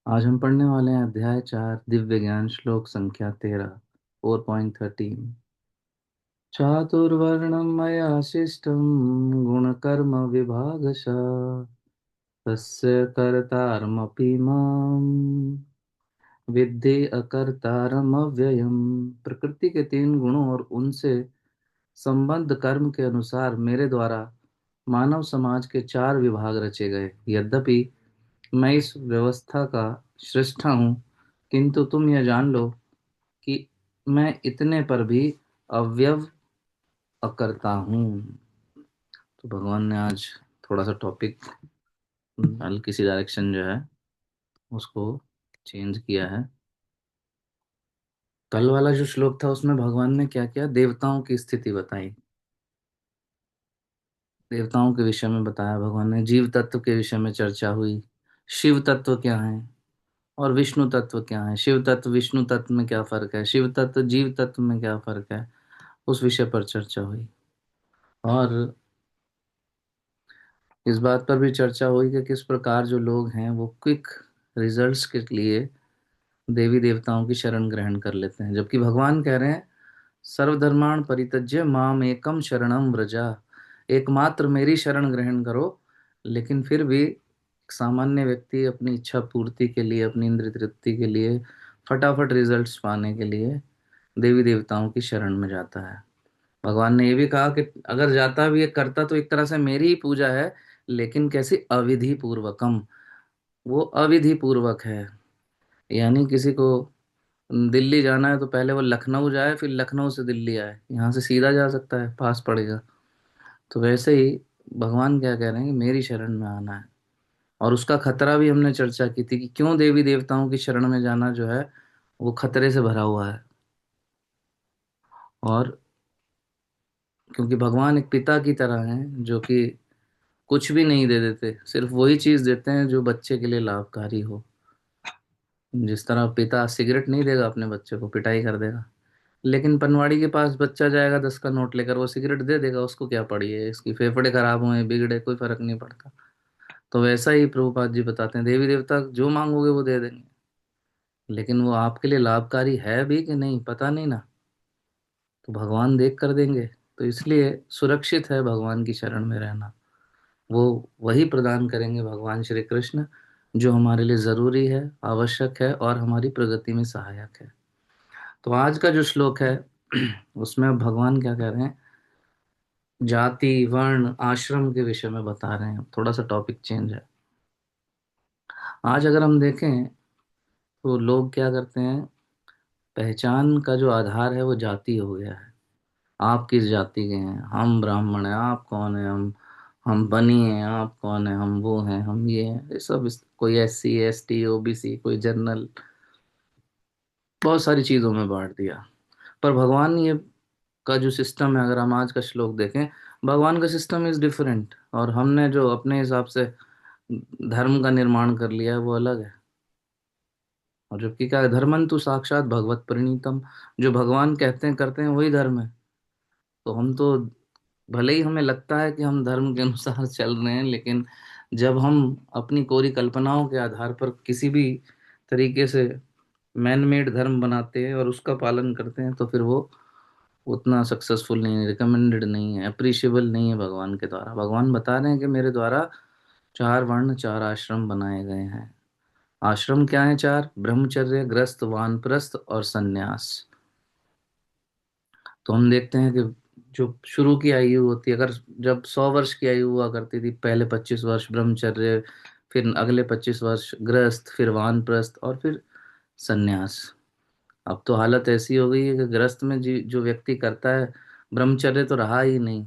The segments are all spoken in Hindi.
आज हम पढ़ने वाले हैं अध्याय 4 दिव्य ज्ञान श्लोक संख्या 13 4.13। चातुर्वर्णं मया शिष्टं गुणकर्म विभागशः तस्य कर्तारमपि मां विद्धि अकर्तारम अव्ययम्। प्रकृति के 3 गुणों और उनसे संबद्ध कर्म के अनुसार मेरे द्वारा मानव समाज के 4 विभाग रचे गए। यद्यपि मैं इस व्यवस्था का सृष्टा हूँ, किंतु तुम यह जान लो कि मैं इतने पर भी अव्यव अकर्ता हूँ। तो भगवान ने आज थोड़ा सा टॉपिक हल्की सी डायरेक्शन जो है उसको चेंज किया है। कल वाला जो श्लोक था उसमें भगवान ने क्या किया, देवताओं की स्थिति बताई, देवताओं के विषय में बताया भगवान ने। जीव तत्व के विषय में चर्चा हुई, शिव तत्व क्या है और विष्णु तत्व क्या है, शिव तत्व विष्णु तत्व में क्या फर्क है, शिव तत्व जीव तत्व में क्या फर्क है, उस विषय पर चर्चा हुई। और इस बात पर भी चर्चा हुई कि किस प्रकार जो लोग हैं वो क्विक रिजल्ट्स के लिए देवी देवताओं की शरण ग्रहण कर लेते हैं, जबकि भगवान कह रहे हैं सर्वधर्माण परित्यज्य माम एकम शरणम व्रजा, एकमात्र मेरी शरण ग्रहण करो। लेकिन फिर भी सामान्य व्यक्ति अपनी इच्छा पूर्ति के लिए, अपनी इंद्रिय तृप्ति के लिए, फटाफट रिजल्ट्स पाने के लिए देवी देवताओं की शरण में जाता है। भगवान ने ये भी कहा कि अगर जाता भी है, करता तो एक तरह से मेरी ही पूजा है, लेकिन कैसी अविधि पूर्वकम, वो अविधि पूर्वक है। यानी किसी को दिल्ली जाना है तो पहले वो लखनऊ जाए, फिर लखनऊ से दिल्ली आए, यहाँ से सीधा जा सकता है, पास पड़ेगा। तो वैसे ही भगवान क्या कह रहे हैं कि मेरी शरण में आना है। और उसका खतरा भी हमने चर्चा की थी कि क्यों देवी देवताओं की शरण में जाना जो है वो खतरे से भरा हुआ है। और क्योंकि भगवान एक पिता की तरह हैं जो कि कुछ भी नहीं दे देते, सिर्फ वही चीज देते हैं जो बच्चे के लिए लाभकारी हो। जिस तरह पिता सिगरेट नहीं देगा अपने बच्चे को, पिटाई कर देगा, लेकिन पनवाड़ी के पास बच्चा जाएगा 10 का नोट लेकर, वो सिगरेट दे देगा, उसको क्या पड़ी है, इसकी फेफड़े खराब हुए बिगड़े कोई फर्क नहीं पड़ता। तो वैसा ही प्रभुपाद जी बताते हैं देवी देवता जो मांगोगे वो दे देंगे, लेकिन वो आपके लिए लाभकारी है भी कि नहीं पता नहीं ना, तो भगवान देख कर देंगे। तो इसलिए सुरक्षित है भगवान की शरण में रहना। वो वही प्रदान करेंगे भगवान श्री कृष्ण जो हमारे लिए जरूरी है, आवश्यक है और हमारी प्रगति में सहायक है। तो आज का जो श्लोक है उसमें भगवान क्या कह रहे हैं, जाति वर्ण आश्रम के विषय में बता रहे हैं। थोड़ा सा टॉपिक चेंज है। आज अगर हम देखें तो लोग क्या करते हैं, पहचान का जो आधार है वो जाति हो गया है। आप किस जाति के हैं, हम ब्राह्मण हैं, आप कौन है, हम बनी हैं, आप कौन है, हम वो हैं, हम ये हैं, ये सब कोई SC ST OBC, कोई जनरल, बहुत सारी चीजों में बांट दिया। पर भगवान ये का जो सिस्टम है, अगर हम आज का श्लोक देखें, भगवान का सिस्टम इज डिफरेंट, और हमने जो अपने हिसाब से धर्म का निर्माण कर लिया है वो अलग है। और जबकि क्या है, धर्मंतु साक्षात भगवत परिणीतम, जो भगवान कहते हैं करते हैं वही धर्म है। तो हम तो, भले ही हमें लगता है कि हम धर्म के अनुसार चल रहे हैं, लेकिन जब हम अपनी कोरी कल्पनाओं के आधार पर किसी भी तरीके से मैन मेड धर्म बनाते हैं और उसका पालन करते हैं, तो फिर वो उतना सक्सेसफुल नहीं है, रिकमेंडेड नहीं है, अप्रिशिएबल नहीं है भगवान के द्वारा। भगवान बता रहे हैं कि मेरे द्वारा 4 वर्ण 4 आश्रम बनाए गए हैं। आश्रम क्या है? 4, ब्रह्मचर्य, ग्रस्त, वानप्रस्थ और सन्यास। तो हम देखते हैं कि जो शुरू की आयु होती है, अगर जब 100 वर्ष की आयु हुआ करती थी, पहले 25 वर्ष ब्रह्मचर्य, फिर अगले 25 वर्ष गृहस्थ, फिर वानप्रस्थ और फिर सन्यास। अब तो हालत ऐसी हो गई है कि गृहस्थ में जो व्यक्ति करता है, ब्रह्मचर्य तो रहा ही नहीं।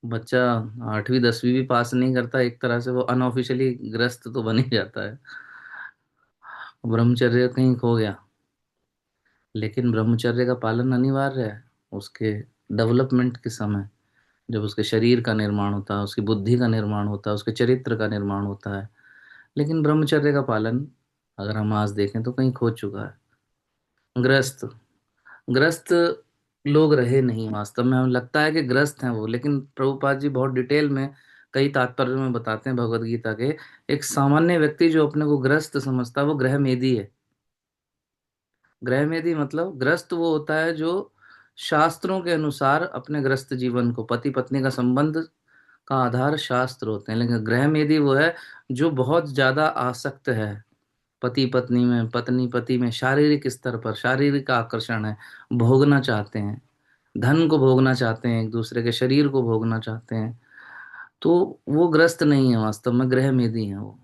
बच्चा 8वीं 10वीं भी पास नहीं करता, एक तरह से वो अनऑफिशियली ग्रस्त तो बन ही जाता है, ब्रह्मचर्य कहीं खो गया। लेकिन ब्रह्मचर्य का पालन अनिवार्य है उसके डेवलपमेंट के समय, जब उसके शरीर का निर्माण होता है, उसकी बुद्धि का निर्माण होता है, उसके चरित्र का निर्माण होता है। लेकिन ब्रह्मचर्य का पालन अगर हम आज देखें तो कहीं खो चुका है। ग्रस्त, ग्रस्त लोग रहे नहीं वास्तव में, हमें लगता है कि ग्रस्त हैं वो, लेकिन प्रभुपाद जी बहुत डिटेल में कई तात्पर्य में बताते हैं भगवत गीता के, एक सामान्य व्यक्ति जो अपने को ग्रस्त समझता है वो ग्रह मेदी है। ग्रह मेदी मतलब ग्रस्त वो होता है जो शास्त्रों के अनुसार अपने ग्रस्त जीवन को, पति पत्नी का संबंध का आधार शास्त्र होते हैं, लेकिन ग्रह मेदी वो है जो बहुत ज्यादा आसक्त है पति पत्नी में, पत्नी पति में, शारीरिक स्तर पर शारीरिक आकर्षण है, भोगना चाहते हैं, धन को भोगना चाहते हैं, एक दूसरे के शरीर को भोगना चाहते हैं। तो वो ग्रस्त नहीं है, वास्तव में ग्रह मेदी है वो।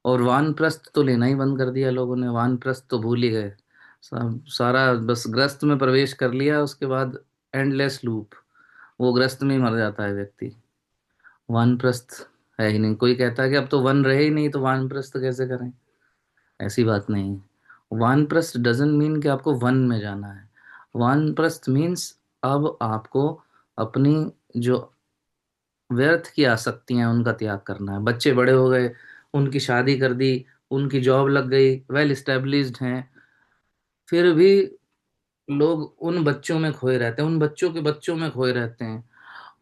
और वानप्रस्थ तो लेना ही बंद कर दिया लोगों ने, वानप्रस्थ तो भूल ही गए। सारा बस ग्रस्त में प्रवेश कर लिया, उसके बाद एंडलेस लूप, वो ग्रस्त में ही मर जाता है व्यक्ति। वानप्रस्थ है ही नहीं। कोई कहता है कि अब तो वन रहे ही नहीं तो वानप्रस्थ कैसे करें, ऐसी बात नहीं है। वानप्रस्थ डजंट मीन कि आपको वन में जाना है। वानप्रस्थ मीन्स अब आपको अपनी जो व्यर्थ की आसक्तियां हैं उनका त्याग करना है। बच्चे बड़े हो गए, उनकी शादी कर दी, उनकी जॉब लग गई, वेल स्टेब्लिश्ड हैं, फिर भी लोग उन बच्चों में खोए रहते हैं, उन बच्चों के बच्चों में खोए रहते हैं,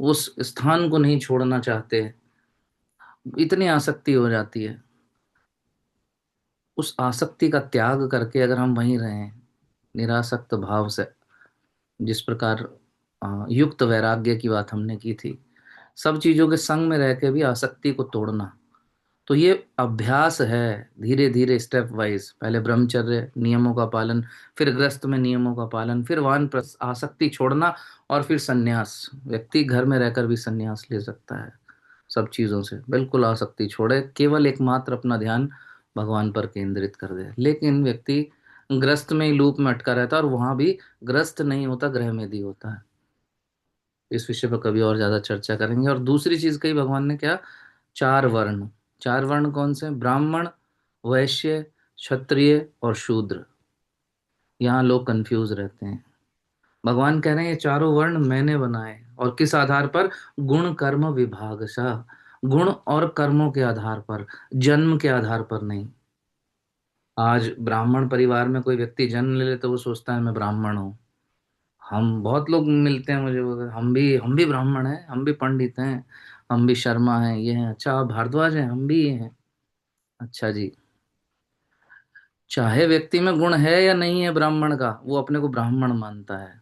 उस स्थान को नहीं छोड़ना चाहते। इतनी आसक्ति हो जाती है। उस आसक्ति का त्याग करके अगर हम वहीं रहें निरासक्त भाव से, जिस प्रकार युक्त वैराग्य की बात हमने की थी, सब चीजों के संग में रह के भी आसक्ति को तोड़ना, तो ये अभ्यास है। धीरे धीरे स्टेप वाइज, पहले ब्रह्मचर्य नियमों का पालन, फिर गृहस्थ में नियमों का पालन, फिर वानप्रस्थ आसक्ति छोड़ना, और फिर सन्यास। व्यक्ति घर में रहकर भी सन्यास ले सकता है सब चीजों से, बिल्कुल आसक्ति छोड़े, केवल एकमात्र अपना ध्यान भगवान पर केंद्रित कर दे। लेकिन व्यक्ति ग्रस्त में ही लूप में अटका रहता है, और वहां भी ग्रस्त नहीं होता, ग्रह में भी होता है। इस विषय पर कभी और ज्यादा चर्चा करेंगे। और दूसरी चीज कही भगवान ने क्या, चार वर्ण। चार वर्ण कौन से, ब्राह्मण, वैश्य, क्षत्रिय और शूद्र। यहाँ लोग कंफ्यूज रहते हैं। भगवान कह रहे हैं ये चारों वर्ण मैंने बनाए, और किस आधार पर, गुण कर्म विभागशः, गुण और कर्मों के आधार पर, जन्म के आधार पर नहीं। आज ब्राह्मण परिवार में कोई व्यक्ति जन्म ले ले तो वो सोचता है मैं ब्राह्मण हूँ। हम बहुत लोग मिलते हैं मुझे, वो हम भी ब्राह्मण हैं, हम भी पंडित हैं, हम भी शर्मा हैं, ये हैं, अच्छा आप भारद्वाज हैं, हम भी ये हैं। अच्छा जी, चाहे व्यक्ति में गुण है या नहीं है ब्राह्मण का, वो अपने को ब्राह्मण मानता है।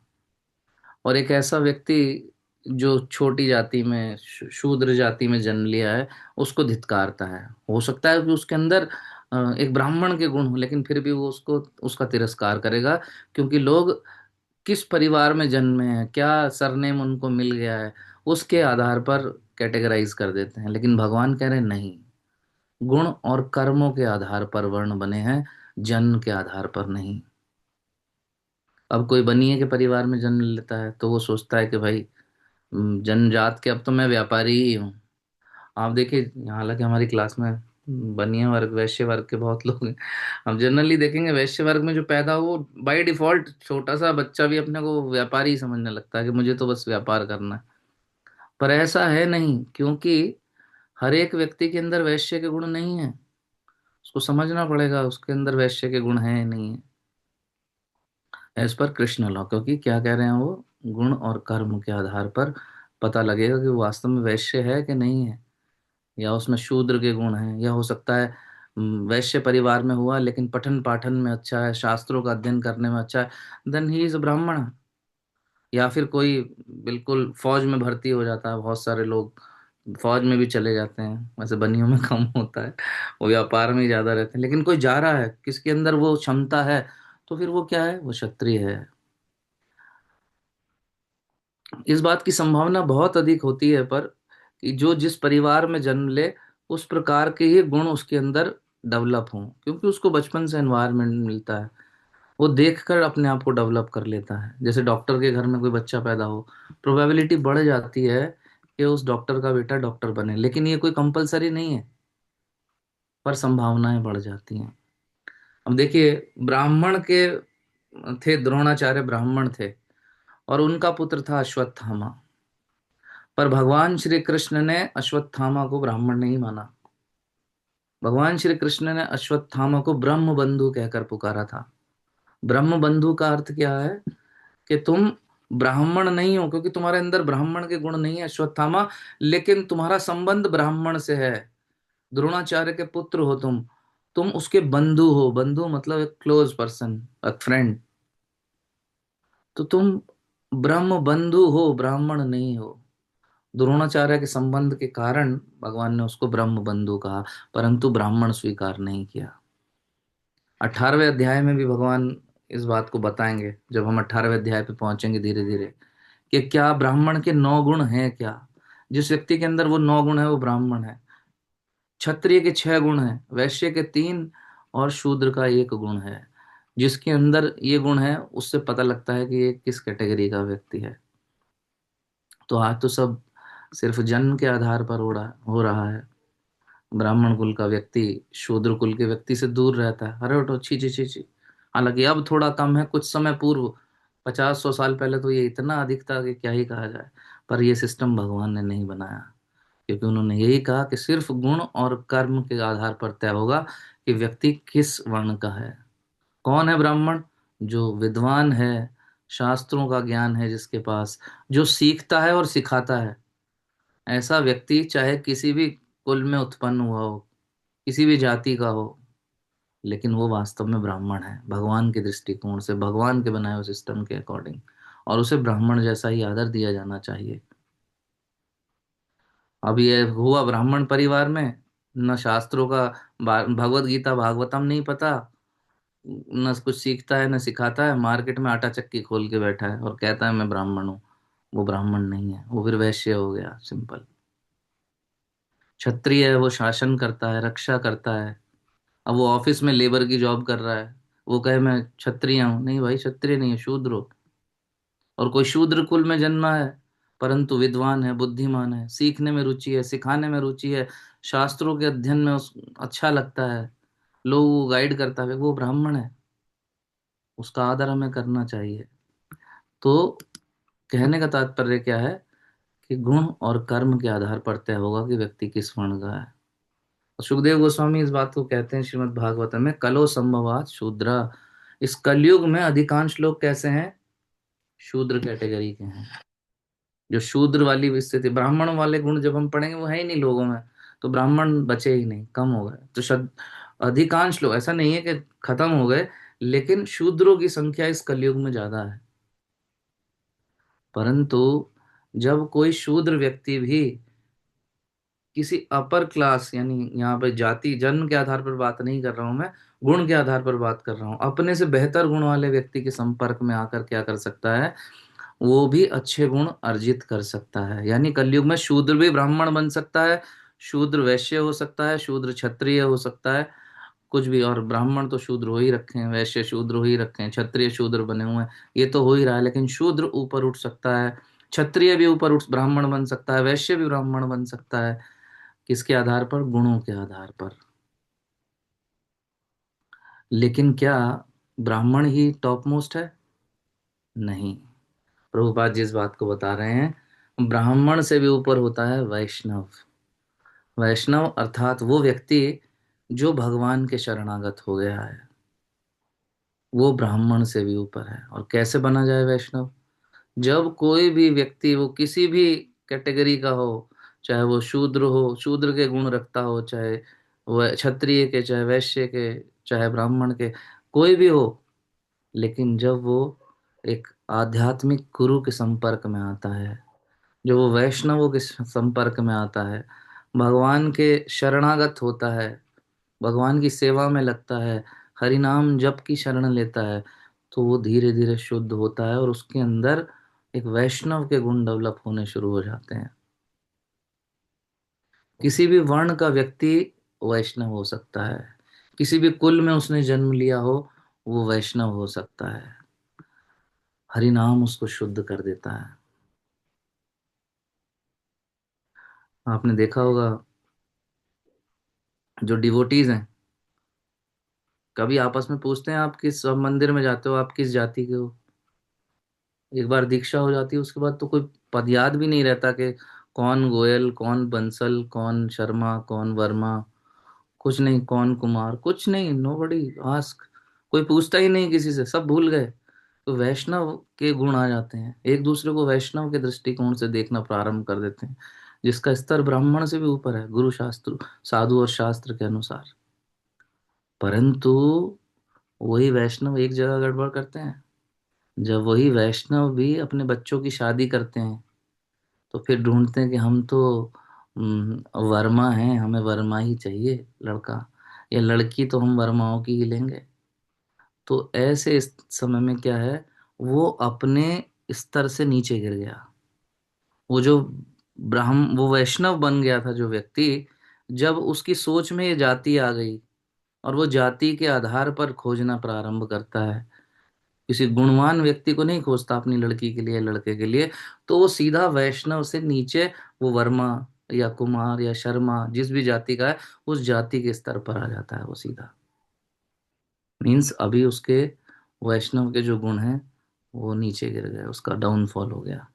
और एक ऐसा व्यक्ति जो छोटी जाति में, शूद्र जाति में जन्म लिया है, उसको धिक्कारता है। हो सकता है कि उसके अंदर एक ब्राह्मण के गुण हो, लेकिन फिर भी वो उसको, उसका तिरस्कार करेगा, क्योंकि लोग किस परिवार में जन्मे हैं, क्या सरनेम उनको मिल गया है, उसके आधार पर कैटेगराइज कर देते हैं। लेकिन भगवान कह रहे हैं नहीं, गुण और कर्मों के आधार पर वर्ण बने हैं, जन्म के आधार पर नहीं। अब कोई बनिए के परिवार में जन्म लेता है तो वो सोचता है कि भाई जनजात के, अब तो मैं व्यापारी ही हूँ। आप देखिए, हालांकि हमारी क्लास में बनिए वर्ग, वैश्य वर्ग के बहुत लोग हैं। हम जनरली देखेंगे वैश्य वर्ग में जो पैदा हो, बाय डिफॉल्ट छोटा सा बच्चा भी अपने को व्यापारी ही समझने लगता है कि मुझे तो बस व्यापार करना है। पर ऐसा है नहीं, क्योंकि हर एक व्यक्ति के अंदर वैश्य के गुण नहीं है। उसको समझना पड़ेगा उसके अंदर वैश्य के गुण हैं या नहीं है, एज पर कृष्ण लॉ। क्योंकि क्या कह रहे हैं वो, गुण और कर्म के आधार पर पता लगेगा कि वो वास्तव में वैश्य है कि नहीं है, या उसमें शूद्र के गुण हैं, या हो सकता है वैश्य परिवार में हुआ लेकिन पठन पाठन में अच्छा है, शास्त्रों का अध्ययन करने में अच्छा है, देन ही इज ब्राह्मण। या फिर कोई बिल्कुल फौज में भर्ती हो जाता है, बहुत सारे लोग फौज में भी चले जाते हैं, वैसे बनियों में कम होता है, वो व्यापार में ही ज्यादा रहते हैं। लेकिन कोई जा रहा है, किसके अंदर वो क्षमता है, तो फिर वो क्या है, वो क्षत्रिय है। इस बात की संभावना बहुत अधिक होती है पर, कि जो जिस परिवार में जन्म ले उस प्रकार के ही गुण उसके अंदर डेवलप हों, क्योंकि उसको बचपन से एनवायरनमेंट मिलता है, वो देखकर अपने आप को डेवलप कर लेता है। जैसे डॉक्टर के घर में कोई बच्चा पैदा हो, प्रोबेबिलिटी बढ़ जाती है कि उस डॉक्टर का बेटा डॉक्टर बने, लेकिन ये कोई कंपलसरी नहीं है, पर संभावनाएं बढ़ जाती हैं। अब देखिए, ब्राह्मण के थे, द्रोणाचार्य ब्राह्मण थे, और उनका पुत्र था अश्वत्थामा। पर भगवान श्री कृष्ण ने अश्वत्थामा को ब्राह्मण नहीं माना। भगवान श्री कृष्ण ने अश्वत्थामा को ब्रह्म बंधु कहकर पुकारा था। ब्रह्म बंधु का अर्थ क्या है, कि तुम ब्राह्मण नहीं हो क्योंकि तुम्हारे अंदर ब्राह्मण के गुण नहीं है अश्वत्थामा, लेकिन तुम्हारा संबंध ब्राह्मण से है। द्रोणाचार्य के पुत्र हो तुम उसके बंधु हो, बंधु मतलब एक क्लोज पर्सन, एक फ्रेंड। तो तुम ब्रह्म बंधु हो, ब्राह्मण नहीं हो। द्रोणाचार्य के संबंध के कारण भगवान ने उसको ब्रह्म बंधु कहा, परंतु ब्राह्मण स्वीकार नहीं किया। 18वें अध्याय में भी भगवान इस बात को बताएंगे, जब हम 18वें अध्याय पे पहुंचेंगे धीरे धीरे, कि क्या ब्राह्मण के 9 गुण हैं क्या। जिस व्यक्ति के अंदर वो 9 गुण है वो ब्राह्मण है। क्षत्रिय के 6 गुण हैं, वैश्य के 3, और शूद्र का 1 गुण है। जिसके अंदर ये गुण है उससे पता लगता है कि ये किस कैटेगरी का व्यक्ति है। तो आज तो सब सिर्फ जन्म के आधार पर हो रहा है। ब्राह्मण कुल का व्यक्ति शूद्र कुल के व्यक्ति से दूर रहता है, अरे उठो, छी छी छी छी। हालांकि अब थोड़ा कम है, कुछ समय पूर्व 50-100 साल पहले तो ये इतना अधिक था कि क्या ही कहा जाए। पर ये सिस्टम भगवान ने नहीं बनाया, क्योंकि उन्होंने यही कहा कि सिर्फ गुण और कर्म के आधार पर तय होगा कि व्यक्ति किस वर्ण का है। कौन है ब्राह्मण? जो विद्वान है, शास्त्रों का ज्ञान है जिसके पास, जो सीखता है और सिखाता है। ऐसा व्यक्ति चाहे किसी भी कुल में उत्पन्न हुआ हो, किसी भी जाति का हो, लेकिन वो वास्तव में ब्राह्मण है भगवान के दृष्टिकोण से, भगवान के बनाए हुए सिस्टम के अकॉर्डिंग। और उसे ब्राह्मण जैसा ही आदर दिया जाना चाहिए। अब ये हुआ ब्राह्मण परिवार में, न शास्त्रों का, भगवत गीता भागवतम नहीं पता, न कुछ सीखता है न सिखाता है, मार्केट में आटा चक्की खोल के बैठा है और कहता है मैं ब्राह्मण हूँ। वो ब्राह्मण नहीं है, वो फिर वैश्य हो गया, सिंपल। क्षत्रिय है, वो शासन करता है, रक्षा करता है। अब वो ऑफिस में लेबर की जॉब कर रहा है, वो कहे मैं क्षत्रिय हूँ, नहीं भाई, क्षत्रिय नहीं है, शूद्र हो। और कोई शूद्र कुल में जन्मा है, परंतु विद्वान है, बुद्धिमान है, सीखने में रुचि है, सिखाने में रुचि है, शास्त्रों के अध्ययन में अच्छा लगता है, लोगों को गाइड करता है, वो ब्राह्मण है। उसका आदर हमें करना चाहिए। तो कहने का तात्पर्य क्या है, कि गुण और कर्म के आधार पर तय होगा कि व्यक्ति किस वर्ण का है। सुखदेव गोस्वामी इस बात को कहते हैं श्रीमद् भागवतम में, कलो संभवात शूद्रा। इस कलयुग में अधिकांश लोग कैसे हैं? शूद्र कैटेगरी के हैं। जो शूद्र वाली स्थिति, ब्राह्मण वाले गुण जब हम पढ़ेंगे वो है ही नहीं लोगों में, तो ब्राह्मण बचे ही नहीं, कम हो गए। तो अधिकांश लोग, ऐसा नहीं है कि खत्म हो गए, लेकिन शूद्रों की संख्या इस कलयुग में ज्यादा है। परंतु जब कोई शूद्र व्यक्ति भी किसी अपर क्लास, यानी यहाँ पे जाति जन्म के आधार पर बात नहीं कर रहा हूं मैं, गुण के आधार पर बात कर रहा हूँ, अपने से बेहतर गुण वाले व्यक्ति के संपर्क में आकर क्या कर सकता है, वो भी अच्छे गुण अर्जित कर सकता है। यानी कलयुग में शूद्र भी ब्राह्मण बन सकता है, शूद्र वैश्य हो सकता है, शूद्र क्षत्रिय हो सकता है, कुछ भी। और ब्राह्मण तो शूद्र हो ही रखे हैं, वैश्य शूद्र हो ही रखे हैं, क्षत्रिय शूद्र बने हुए हैं, ये तो हो ही रहा है। लेकिन शूद्र ऊपर उठ सकता है, क्षत्रिय भी ऊपर उठ ब्राह्मण बन सकता है, वैश्य भी ब्राह्मण बन सकता है। किसके आधार पर? गुणों के आधार पर। लेकिन क्या ब्राह्मण ही टॉप मोस्ट है? नहीं। प्रभुपाद जिस बात को बता रहे हैं, ब्राह्मण से भी ऊपर होता है वैष्णव। वैष्णव अर्थात वो व्यक्ति जो भगवान के शरणागत हो गया है, वो ब्राह्मण से भी ऊपर है। और कैसे बना जाए वैष्णव? जब कोई भी व्यक्ति, वो किसी भी कैटेगरी का हो, चाहे वो शूद्र हो, शूद्र के गुण रखता हो, चाहे वह क्षत्रिय के, चाहे वैश्य के, चाहे ब्राह्मण के, कोई भी हो, लेकिन जब वो एक आध्यात्मिक गुरु के संपर्क में आता है, जो वो वैष्णवों के संपर्क में आता है, भगवान के शरणागत होता है, भगवान की सेवा में लगता है, हरि नाम जप की शरण लेता है, तो वो धीरे धीरे शुद्ध होता है और उसके अंदर एक वैष्णव के गुण डेवलप होने शुरू हो जाते हैं। किसी भी वर्ण का व्यक्ति वैष्णव हो सकता है, किसी भी कुल में उसने जन्म लिया हो, वो वैष्णव हो सकता है। हरि नाम उसको शुद्ध कर देता है। आपने देखा होगा, जो डिवोटीज हैं, कभी आपस में पूछते हैं आप किस मंदिर में जाते हो, आप किस जाति के हो? एक बार दीक्षा हो जाती है उसके बाद तो कोई पद याद भी नहीं रहता कि कौन गोयल, कौन बंसल, कौन शर्मा, कौन वर्मा, कुछ नहीं, कौन कुमार, कुछ नहीं, नोबडी आस्क। कोई पूछता ही नहीं किसी से, सब भूल गए। वैष्णव के गुण आ जाते हैं, एक दूसरे को वैष्णव के दृष्टिकोण से देखना प्रारंभ कर देते हैं, जिसका स्तर ब्राह्मण से भी ऊपर है गुरु शास्त्र, साधु और शास्त्र के अनुसार। परंतु वही वैष्णव एक जगह गड़बड़ करते हैं। जब वही वैष्णव भी अपने बच्चों की शादी करते हैं तो फिर ढूंढते हैं कि हम तो वर्मा हैं, हमें वर्मा ही चाहिए लड़का, या लड़की तो हम वर्माओं की ही लेंगे। तो ऐसे इस समय में क्या है, वो अपने स्तर से नीचे गिर गया। वो जो वो वैष्णव बन गया था जो व्यक्ति, जब उसकी सोच में ये जाति आ गई और वो जाति के आधार पर खोजना प्रारंभ करता है, किसी गुणवान व्यक्ति को नहीं खोजता अपनी लड़की के लिए, लड़के के लिए, तो वो सीधा वैष्णव से नीचे, वो वर्मा या कुमार या शर्मा जिस भी जाति का है, उस जाति के स्तर पर आ जाता है वो सीधा। मीन्स अभी उसके वैष्णव के जो गुण हैं वो नीचे गिर गए, उसका डाउनफॉल हो गया।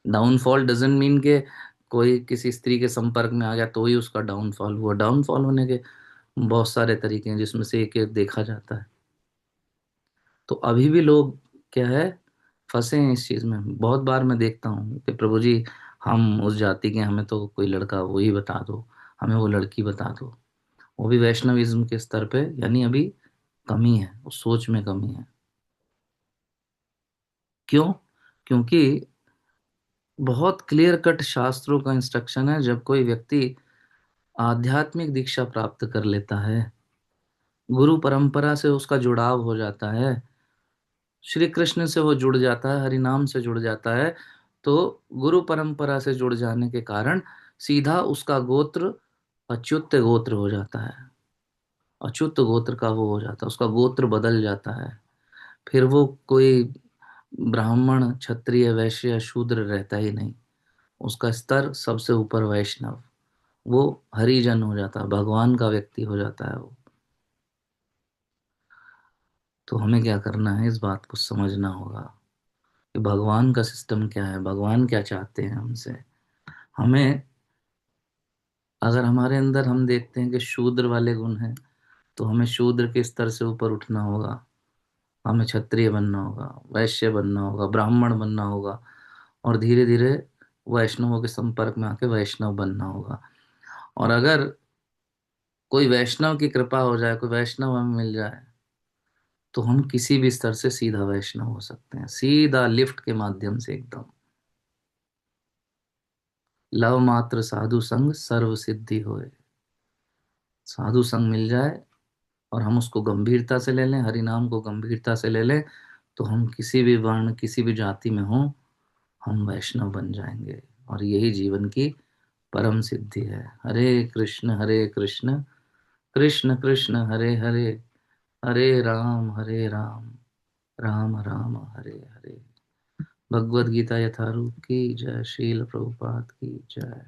डाउनफॉल डजंट मीन के कोई किसी स्त्री के संपर्क में आ गया तो ही उसका डाउनफॉल हुआ। डाउनफॉल होने के बहुत सारे तरीके हैं, जिसमें से एक एक देखा जाता है। तो अभी भी लोग क्या है, फंसे हैं इस चीज में। बहुत बार मैं देखता हूँ कि प्रभु जी, हम उस जाति के, हमें तो कोई लड़का वही बता दो, हमें वो लड़की बता दो। वो भी वैष्णविज्म के स्तर पे, यानी अभी कमी है, उस सोच में कमी है। क्यों? क्योंकि बहुत क्लियर कट शास्त्रों का इंस्ट्रक्शन है, जब कोई व्यक्ति आध्यात्मिक दीक्षा प्राप्त कर लेता है, गुरु परंपरा से उसका जुड़ाव हो जाता है, श्री कृष्ण से वो जुड़ जाता है, हरि नाम से जुड़ जाता है, तो गुरु परंपरा से जुड़ जाने के कारण सीधा उसका गोत्र अच्युत गोत्र हो जाता है। अच्युत गोत्र का वो हो जाता है, उसका गोत्र बदल जाता है। फिर वो कोई ब्राह्मण क्षत्रिय वैश्य शूद्र रहता ही नहीं, उसका स्तर सबसे ऊपर वैष्णव, वो हरिजन हो जाता है, भगवान का व्यक्ति हो जाता है वो। तो हमें क्या करना है, इस बात को समझना होगा कि भगवान का सिस्टम क्या है, भगवान क्या चाहते हैं हमसे। हमें, अगर हमारे अंदर हम देखते हैं कि शूद्र वाले गुण हैं, तो हमें शूद्र के स्तर से ऊपर उठना होगा, हमें क्षत्रिय बनना होगा, वैश्य बनना होगा, ब्राह्मण बनना होगा, और धीरे धीरे वैष्णवों के संपर्क में आके वैष्णव बनना होगा। और अगर कोई वैष्णव की कृपा हो जाए, कोई वैष्णव हमें मिल जाए, तो हम किसी भी स्तर से सीधा वैष्णव हो सकते हैं, सीधा लिफ्ट के माध्यम से एकदम। लव मात्र साधु संग सर्व सिद्धि होए। साधु संग मिल जाए और हम उसको गंभीरता से ले लें, हरि नाम को गंभीरता से ले लें, तो हम किसी भी वर्ण किसी भी जाति में हों, हम वैष्णव बन जाएंगे। और यही जीवन की परम सिद्धि है। हरे कृष्ण कृष्ण कृष्ण हरे हरे, हरे राम राम राम हरे हरे। भगवद गीता यथारूप की जय। शील प्रभुपाद की जय।